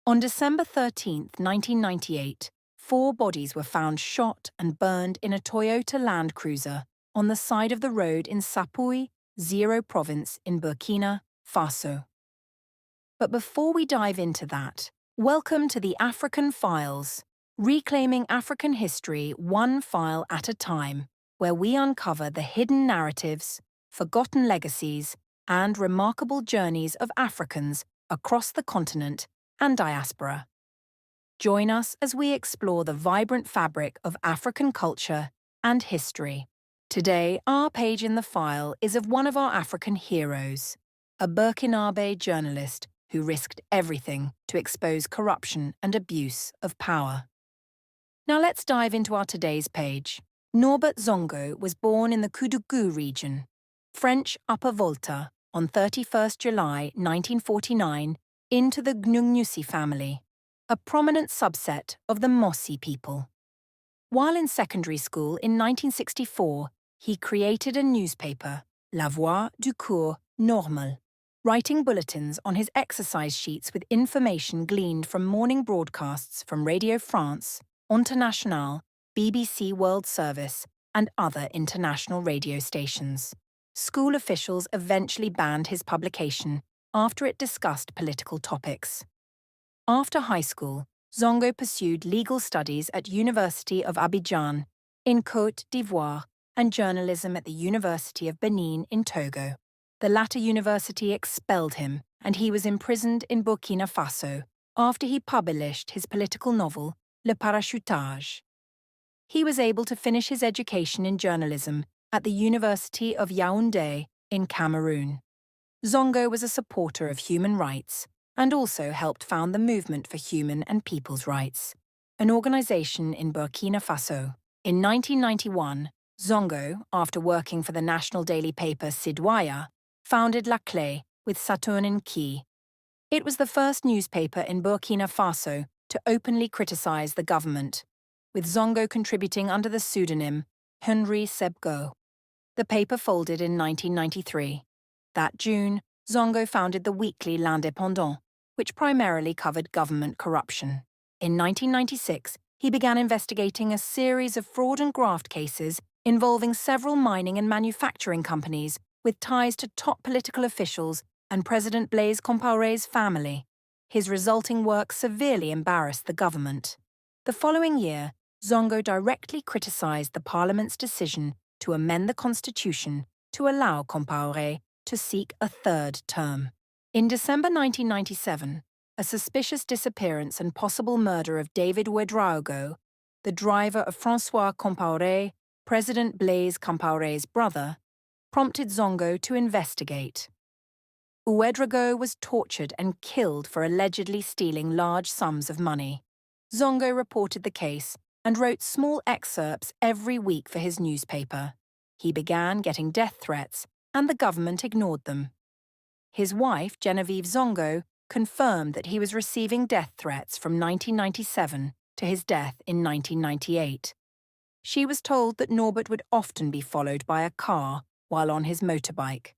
On December 13, 1998, four bodies were found shot and burned in a Toyota Land Cruiser on the side of the road in Sapui, Zero Province in Burkina Faso. But before we dive into that, welcome to the African Files, reclaiming African history one file at a time, where we uncover the hidden narratives, forgotten legacies, and remarkable journeys of Africans across the continent and diaspora. Join us as we explore the vibrant fabric of African culture and history. Today, our page in the file is of one of our African heroes, a Burkinabe journalist who risked everything to expose corruption and abuse of power. Now let's dive into our today's page. Norbert Zongo was born in the Koudougou region, French Upper Volta, on 31st July 1949, into the Gnungnusi family, a prominent subset of the Mossi people. While in secondary school in 1964, he created a newspaper, La Voix du Cours Normal, writing bulletins on his exercise sheets with information gleaned from morning broadcasts from Radio France, Internationale, BBC World Service, and other international radio stations. School officials eventually banned his publication after it discussed political topics. After high school, Zongo pursued legal studies at University of Abidjan in Côte d'Ivoire and journalism at the University of Benin in Togo. The latter university expelled him, and he was imprisoned in Burkina Faso after he published his political novel, Le Parachutage. He was able to finish his education in journalism at the University of Yaoundé in Cameroon. Zongo was a supporter of human rights and also helped found the Movement for Human and People's Rights, an organization in Burkina Faso. In 1991, Zongo, after working for the national daily paper Sidwaya, founded La Clé with Saturnin Key. It was the first newspaper in Burkina Faso to openly criticize the government, with Zongo contributing under the pseudonym Henri Sebgo. The paper folded in 1993. That June, Zongo founded the weekly L'Indépendant, which primarily covered government corruption. In 1996, he began investigating a series of fraud and graft cases involving several mining and manufacturing companies with ties to top political officials and President Blaise Compaoré's family. His resulting work severely embarrassed the government. The following year, Zongo directly criticized the parliament's decision to amend the constitution to allow Compaoré to seek a third term. In December 1997, a suspicious disappearance and possible murder of David Ouedraogo, the driver of François Compaoré, President Blaise Compaoré's brother, prompted Zongo to investigate. Ouedraogo was tortured and killed for allegedly stealing large sums of money. Zongo reported the case and wrote small excerpts every week for his newspaper. He began getting death threats, and the government ignored them. His wife, Genevieve Zongo, confirmed that he was receiving death threats from 1997 to his death in 1998. She was told that Norbert would often be followed by a car while on his motorbike.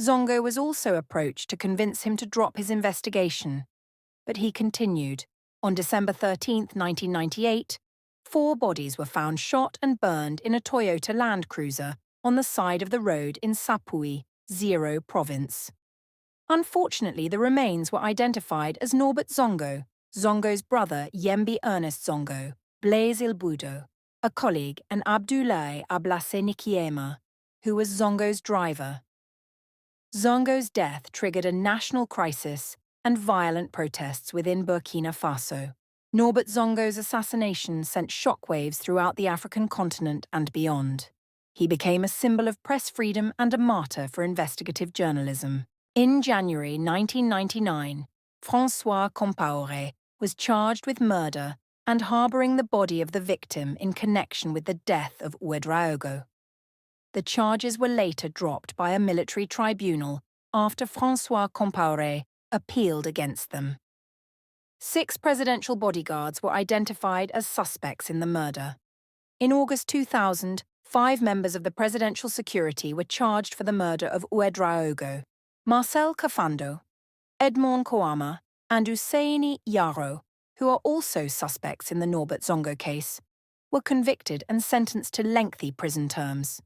Zongo was also approached to convince him to drop his investigation, but he continued. On December 13, 1998, four bodies were found shot and burned in a Toyota Land Cruiser on the side of the road in Sapui, Zero Province. Unfortunately, the remains were identified as Norbert Zongo, Zongo's brother Yembi Ernest Zongo, Blaise Ilbudo, a colleague, and Abdoulaye Ablase Nikiema, who was Zongo's driver. Zongo's death triggered a national crisis and violent protests within Burkina Faso. Norbert Zongo's assassination sent shockwaves throughout the African continent and beyond. He became a symbol of press freedom and a martyr for investigative journalism. In January 1999, François Compaoré was charged with murder and harboring the body of the victim in connection with the death of Ouedraogo. The charges were later dropped by a military tribunal after François Compaoré appealed against them. 6 presidential bodyguards were identified as suspects in the murder. In August 2000, 5 members of the presidential security were charged for the murder of Ouedraogo: Marcel Kafando, Edmond Kouama, and Husseini Yaro, who are also suspects in the Norbert Zongo case, were convicted and sentenced to lengthy prison terms.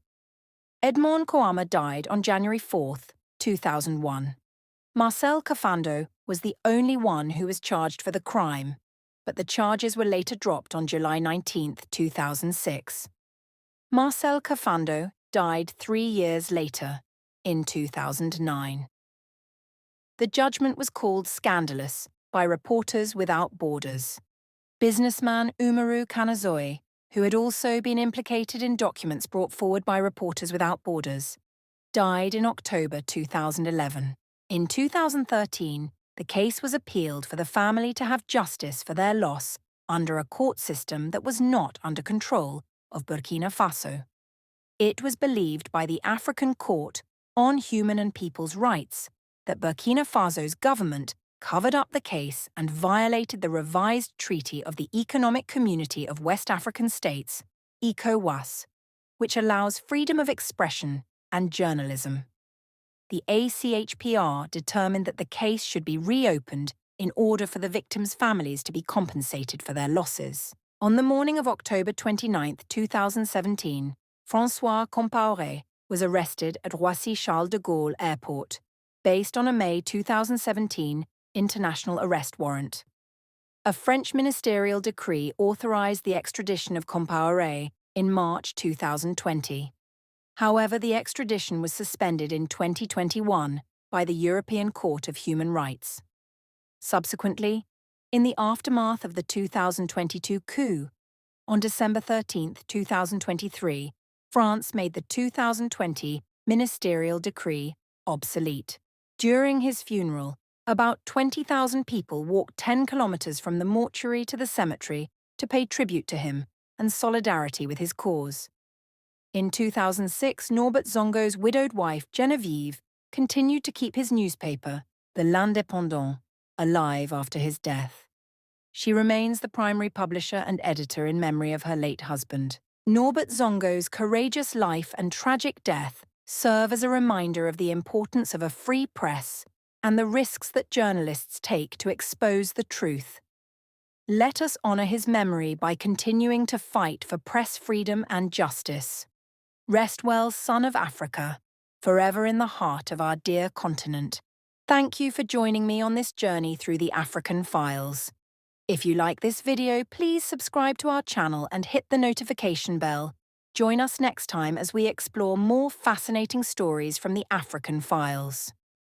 Edmond Kouama died on January 4, 2001. Marcel Kafando was the only one who was charged for the crime, but the charges were later dropped on July 19, 2006. Marcel Kafando died 3 years later, in 2009. The judgment was called scandalous by Reporters Without Borders. Businessman Umaru Kanazoe, who had also been implicated in documents brought forward by Reporters Without Borders, died in October 2011. In 2013, the case was appealed for the family to have justice for their loss under a court system that was not under control of Burkina Faso. It was believed by the African Court on Human and People's Rights that Burkina Faso's government covered up the case and violated the revised Treaty of the Economic Community of West African States, ECOWAS, which allows freedom of expression and journalism. The ACHPR determined that the case should be reopened in order for the victims' families to be compensated for their losses. On the morning of October 29, 2017, François Compaoré was arrested at Roissy-Charles de Gaulle Airport, based on a May 2017 international arrest warrant. A French ministerial decree authorized the extradition of Compaoré in March 2020. However, the extradition was suspended in 2021 by the European Court of Human Rights. Subsequently, in the aftermath of the 2022 coup, on December 13, 2023, France made the 2020 ministerial decree obsolete. During his funeral, about 20,000 people walked 10 kilometers from the mortuary to the cemetery to pay tribute to him and solidarity with his cause. In 2006, Norbert Zongo's widowed wife, Geneviève, continued to keep his newspaper, the L'Indépendant, alive after his death. She remains the primary publisher and editor in memory of her late husband. Norbert Zongo's courageous life and tragic death serve as a reminder of the importance of a free press and the risks that journalists take to expose the truth. Let us honor his memory by continuing to fight for press freedom and justice. Rest well, son of Africa, forever in the heart of our dear continent. Thank you for joining me on this journey through the African files. If you like this video, please subscribe to our channel and hit the notification bell. Join us next time as we explore more fascinating stories from the African files.